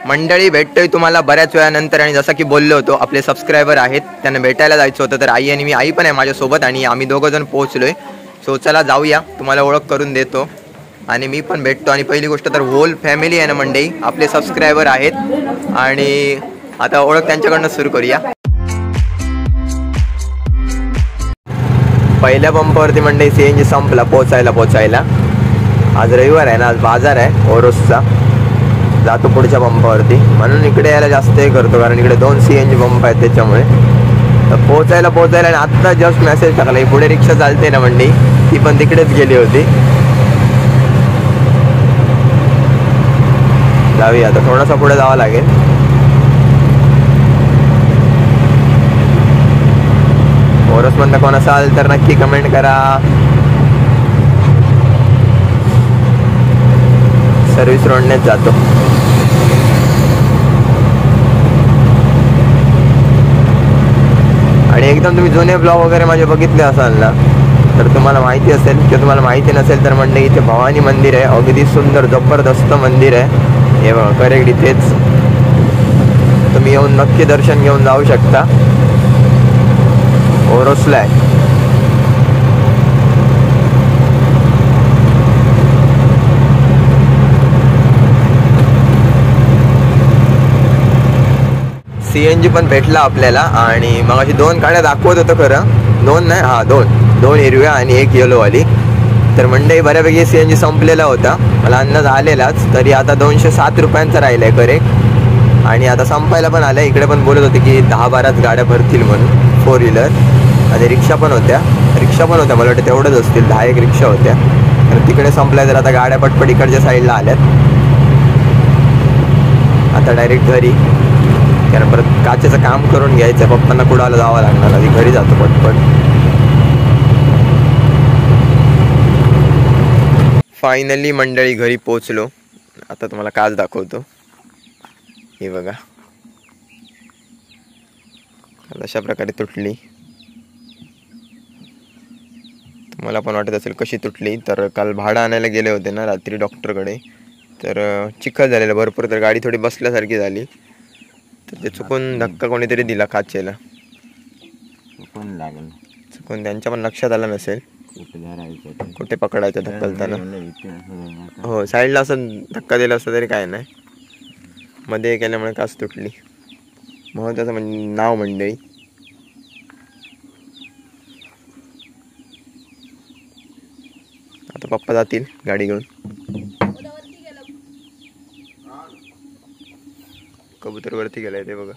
मंडळी भेटतोय तुम्हाला बऱ्याच वेळानंतर आणि जसं की बोललो होतो आपले सबस्क्रायबर आहेत त्यांना भेटायला जायचं होतं तर आई आणि मी आई पण आहे माझ्यासोबत आणि आम्ही दोघं जण पोहोचलोय. सो चला जाऊया तुम्हाला ओळख करून देतो आणि मी पण भेटतो. आणि पहिली गोष्ट तर होल फॅमिली आहे ना मंडळी आपले सबस्क्रायबर आहेत आणि आता ओळख त्यांच्याकडनं सुरू करूया. पहिल्या पंपावरती मंडळी CNG संपला पोचायला. आज रविवार आहे ना, आज बाजार आहे ओरोसचा. जातो पुढच्या पंपावरती म्हणून इकडे यायला जास्त हे करतो कारण इकडे 2 CNG पंप आहेत त्याच्यामुळे. तर पोचायला आणि आत्ता जस्ट मेसेज टाकला पुढे रिक्षा चालते ना मंडळी ती पण तिकडेच गेली होती. जाऊया आता थोडासा पुढे जावं लागेल. ओरोसमधनं कोण असाल तर नक्की कमेंट करा. सर्व्हिस रोडनेच जातो. आणि एकदम तुम्ही जुने ब्लॉग वगैरे माझे बघितले असाल ना तर तुम्हाला माहिती असेल किंवा तुम्हाला माहिती नसेल तर मंडळी इथे भवानी मंदिर आहे. अगदी सुंदर जबरदस्त मंदिर आहे. हे बघा करेक्ट इथेच तुम्ही येऊन नक्की दर्शन घेऊन जाऊ शकता. ओरोसला आहे. CNG पण भेटला आपल्याला आणि मग अशी 2 गाड्या दाखवत होतं खरं. 2 नाही, हां 2 हिरव्या आणि 1 येलोवाली. तर मंडई बऱ्यापैकी CNG संपलेला होता मला अंदाज आलेलाच. तरी आता 207 रुपयांचा राहिला आहे करेक्ट. आणि आता संपायला पण आलं. इकडे पण बोलत होते की 10-12 गाड्या भरतील म्हणून 4 व्हीलर. आणि रिक्षा पण होत्या मला वाटतं तेवढंच असतील 10-1 रिक्षा होत्या. तर तिकडे संपल्या तर आता गाड्या पटपट इकडच्या साईडला आल्यात. आता डायरेक्ट घरी कारण परत काचेचं काम करून घ्यायचं. पप्पांना कुडाला जावं लागणार. आधी घरी जातो पटपट. फायनली मंडळी घरी पोचलो. आता तुम्हाला काच दाखवतो. हे बघा अशा प्रकारे तुटली. तुम्हाला पण वाटत असेल कशी तुटली. तर काल भाडं आणायला गेले होते ना रात्री डॉक्टरकडे. तर चिखल झालेलं भरपूर. तर गाडी थोडी बसल्यासारखी झाली. तर ते चुकून धक्का कोणीतरी दिला काचेला. चुकून त्यांच्या पण लक्षात आलं नसेल कुठे पकडायचं ढकलताना. हो साईडला असं धक्का दिला असता तरी काय नाही. मध्ये केल्यामुळे काच तुटली. महत्वाचं नाव मंडळी. आता पप्पा जातील गाडी घेऊन. कबूतर वरती गेलाय ते बघा.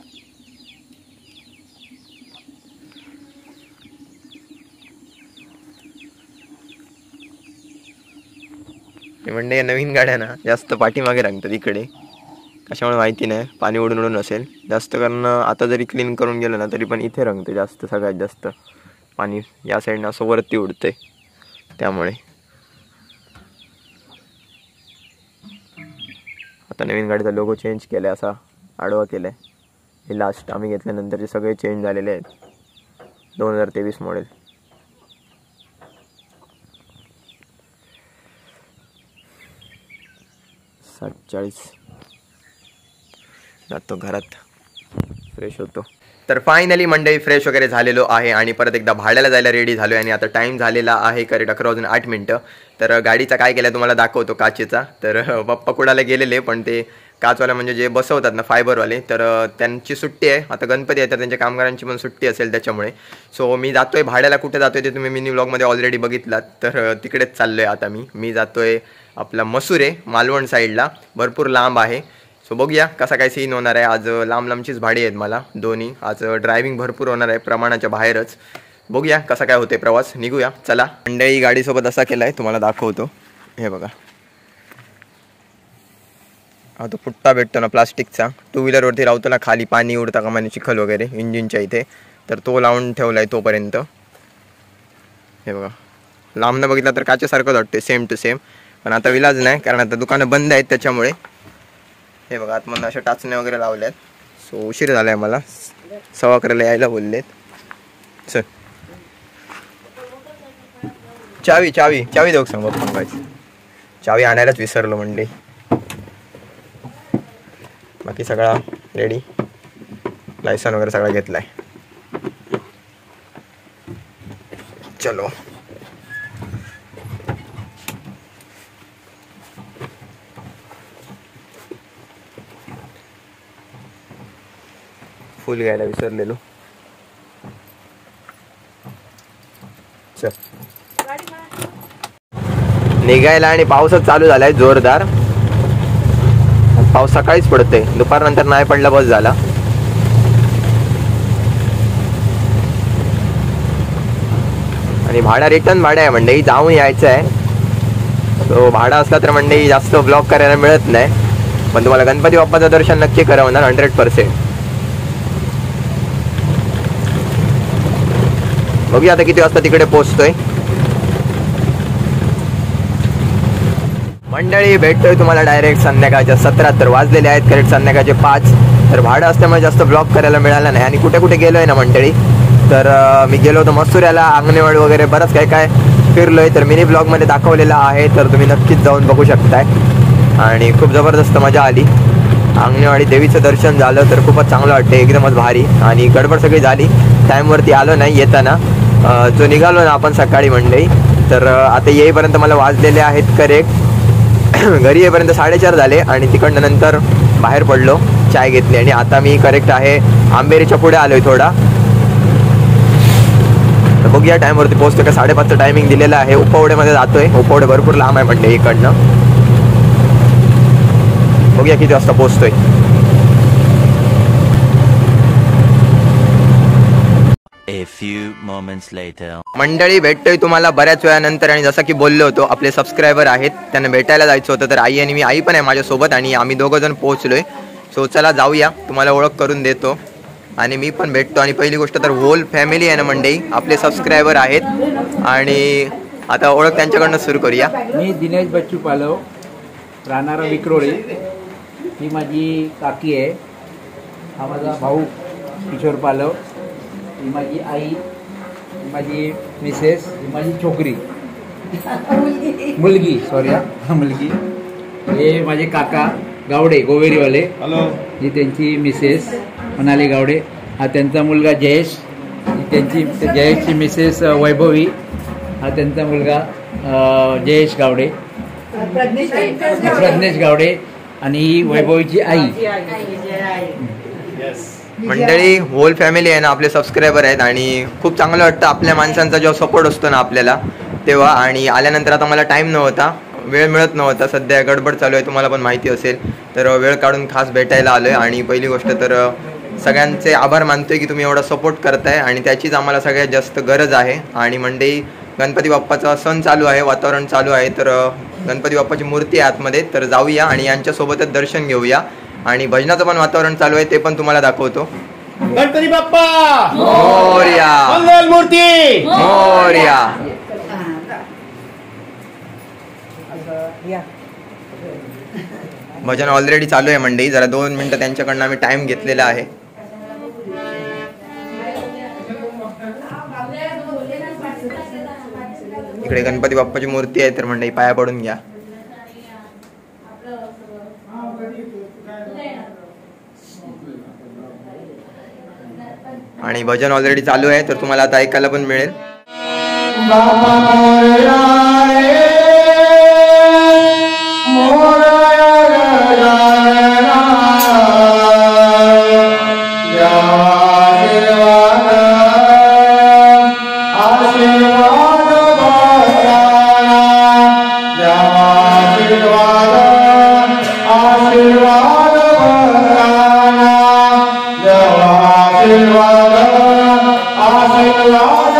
म्हणजे नवीन गाड्या ना जास्त पाठीमागे रांगतात इकडे. कशामुळे माहिती नाही. पाणी उडून उडून असेल जास्त. कारण आता जरी क्लीन करून गेलं ना तरी पण इथे रंगते जास्त. सगळ्यात जास्त पाणी या साईडनं असं वरती उडते त्यामुळे. आता नवीन गाडीचा लोगो चेंज केलाय असा आडवा केलाय. हे लास्ट आम्ही घेतल्यानंतरचे सगळे चेंज झालेले आहेत. 2023 मॉडेल. जातो घरात फ्रेश होतो. तर फायनली मंडळी फ्रेश वगैरे झालेलो आहे आणि परत एकदा भाड्याला जायला रेडी झालो. आणि आता टाईम झालेला आहे करेक्ट 11:08. तर गाडीचा काय केलं तुम्हाला दाखवतो काचेचा. तर पप्पा कुडाला गेलेले पण ते काचवाला म्हणजे जे बसवतात ना फायबरवाले तर त्यांची सुट्टी आहे. आता गणपती आहे तर त्यांच्या कामगारांची पण सुट्टी असेल त्याच्यामुळे. सो मी जातोय भाड्याला. कुठे जातोय ते तुम्ही मिनी व्लॉगमध्ये ऑलरेडी बघितलात. तर तिकडेच चाललो आहे आता मी जातोय आपला मसुरे मालवण साईडला. भरपूर लांब आहे. सो बघूया कसा काय सीन होणार आहे. आज लांबचीच भाडी आहेत मला दोन्ही. आज ड्रायव्हिंग भरपूर होणार आहे प्रमाणाच्या बाहेरच. बघूया कसा काय होते प्रवास. निघूया चला. मंडळी गाडीसोबत असा केला आहे तुम्हाला दाखवतो. हे बघा हा तो पुट्टा भेटतो ना प्लास्टिकचा. 2 व्हीलरवरती लावतो ना खाली पाणी उडता कामाने चिखल वगैरे इंजिनच्या इथे. तर तो लावून ठेवला आहे तोपर्यंत. हे बघा लांबनं बघितलं तर काचेसारखंच वाटते सेम टू सेम. पण आता विलाज नाही कारण आता दुकानं बंद आहेत त्याच्यामुळे. हे बघा आतमध्ये अशा टाचण्या वगैरे लावल्यात. सो उशीर झाला आहे मला. 11:15 यायला बोललेत. चल चावी देऊ सांग बाप्पा. चावी आणायलाच विसरलो म्हणले. बाकी सगळा रेडी, लायसन वगैरे सगळा घेतलाय. चलो फुल घ्यायला विसरलेलो. चल निघायला आणि पाऊसच चालू झालाय जोरदार. पाऊस सकाळीच पडतोय, दुपारनंतर नाही पडला बस झाला. आणि भाडा रिटर्न भाडा आहे मंडई, जाऊन यायचं आहे. तो भाडा असला तर मंडई जास्त ब्लॉक करायला मिळत नाही, पण तुम्हाला गणपती बाप्पाचं दर्शन नक्की करवणार 100%. बघूया आता किती वाजता तिकडे पोहोचतोय. मंडळी भेटतोय तुम्हाला डायरेक्ट संध्याकाळच्या 17. तर वाजलेले आहेत करेक्ट संध्याकाळचे 5. तर भाडं असल्यामुळे जास्त ब्लॉक करायला मिळालं नाही. आणि कुठे कुठे गेलोय ना मंडळी, तर मी गेलो होतो मसुऱ्याला, अंगणेवाडी वगैरे बरंच काय काय फिरलोय. तर मिनी ब्लॉगमध्ये दाखवलेला आहे, तर तुम्ही नक्कीच जाऊन बघू शकताय. आणि खूप जबरदस्त मजा आली. अंगणेवाडी देवीचं दर्शन झालं तर खूपच चांगलं वाटतं, एकदमच भारी. आणि गडबड सगळी झाली, टाईमवरती आलो नाही येताना. जो निघालो ना आपण सकाळी मंडळी, तर आता येईपर्यंत मला वाजलेले आहेत करेक्ट घरी येईपर्यंत 4:30 झाले. आणि तिकडनं नंतर बाहेर पडलो, चाय घेतली. आणि आता मी करेक्ट आहे आंबेरीच्या पुढे आलोय थोडा. तर बघूया टाईमवरती पोहोचतो का. 5:30चं टायमिंग दिलेलं आहे. उपवड्यामध्ये जातोय, उपवडे भरपूर लांब आहे म्हणजे इकडनं. बघूया किती वाजता पोहोचतोय. A few moments later. मंडळी भेटतोय तुम्हाला बऱ्याच वेळानंतर. आणि जसं की बोललो होतो, आपले सबस्क्रायबर आहेत त्यांना भेटायला जायचं होतं. तर आई आणि मी, आई पण आहे माझ्यासोबत, आणि आम्ही दोघं जण पोहोचलोय. सो चला जाऊया, तुम्हाला ओळख करून देतो आणि मी पण भेटतो. आणि पहिली गोष्ट तर होल फॅमिली आहे ना मंडळी, आपले सबस्क्रायबर आहेत. आणि आता ओळख त्यांच्याकडनं सुरू करूया. मी दिनेश बच्चू पालव, राहणारा विक्रोळी. ही माझी काकी आहे. हा माझा भाऊ किशोर पालव. ही माझी आई, ही माझी मिसेस, ही माझी छोकरी मुलगी मुलगी. हे माझे काका गावडे गोवेरीवाले. हॅलो. ही त्यांची मिसेस मनाली गावडे. हा त्यांचा मुलगा जयेश. ही त्यांची जयेशची मिसेस वैभवी. हा त्यांचा मुलगा जयेश गावडे, प्रज्ञेश गावडे. आणि ही वैभवीची आई. मंडळी होल फॅमिली आहे ना, आपले सबस्क्रायबर आहेत. आणि खूप चांगलं वाटतं आपल्या माणसांचा जेव्हा सपोर्ट असतो ना आपल्याला तेव्हा. आणि आल्यानंतर आता मला टाईम नव्हता, वेळ मिळत नव्हता, सध्या गडबड चालू आहे तुम्हाला पण माहिती असेल. तर वेळ काढून खास भेटायला आलो आहे. आणि पहिली गोष्ट तर सगळ्यांचे आभार मानतोय की तुम्ही एवढा सपोर्ट करताय, आणि त्याचीच आम्हाला सगळ्यात जास्त गरज आहे. आणि मंडळी गणपती बाप्पाचा सण चालू आहे, वातावरण चालू आहे. तर गणपती बाप्पाची मूर्ती आहे आतमध्ये, तर जाऊया आणि यांच्यासोबतच दर्शन घेऊया. आणि भजनाचं पण वातावरण चालू आहे, ते पण तुम्हाला दाखवतो. गणपती बाप्पा मोरया, मंगल मूर्ती मोरया. भजन ऑलरेडी चालू आहे मंडळी, जरा 2 मिनिटं त्यांच्याकडनं आम्ही टाइम घेतलेला आहे. इकडे गणपती बाप्पाची मूर्ती आहे, तर मंडळी पाया पडून घ्या. आणि भजन ऑलरेडी चालू आहे, तर तुम्हाला आता ऐकायला पण मिळेल. आशीर्वाद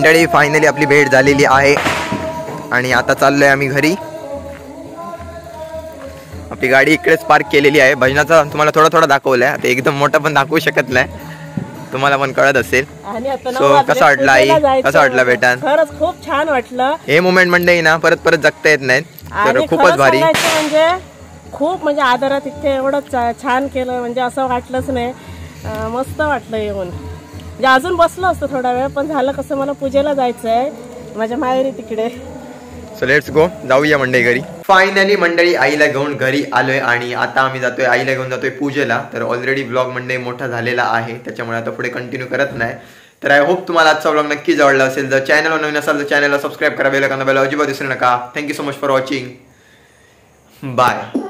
मंडळी फायनली आपली भेट झालेली आहे आणि आता चाललोय आम्ही घरी. आपली गाडी इकडेच पार्क केलेली आहे. भजनाचा तुम्हाला थोडा थोडा दाखवलाय, आता एकदम मोठा पण दाखवू शकत नाही, तुम्हाला पण कळत असेल. सो कसा वाटला आई, कसा वाटला बेटा? खरंच खूप छान वाटलं. हे मोमेंट मंडळी ना परत परत जगता येत नाहीत, तर खूपच भारी. म्हणजे खूप म्हणजे आदरात इथे एवढं छान केलं म्हणजे असं वाटलंच नाही. मस्त वाटलं येऊन. म्हणजे अजून बसलो असतो थोडा वेळ, पण झालं कसं मला पूजेला जायचंय माझ्या माहेरी तिकडे. सो लेट्स गो, जाऊया मंडळी घरी. फायनली मंडळी आईला घेऊन घरी आलोय आणि आता आम्ही जातोय, आईला घेऊन जातोय पूजेला. तर ऑलरेडी ब्लॉग मंडळी मोठा झालेला आहे, त्याच्यामुळे आता पुढे कंटिन्यू करत नाही. तर आय होप तुम्हाला आजचा ब्लॉग नक्कीच आवडला असेल. जर चॅनलवर नवीन असाल तर चॅनलला सबस्क्राईब करा, बेल आयकॉन दाबायला अजिबात विसरू नका. Thank you so much for watching. Bye.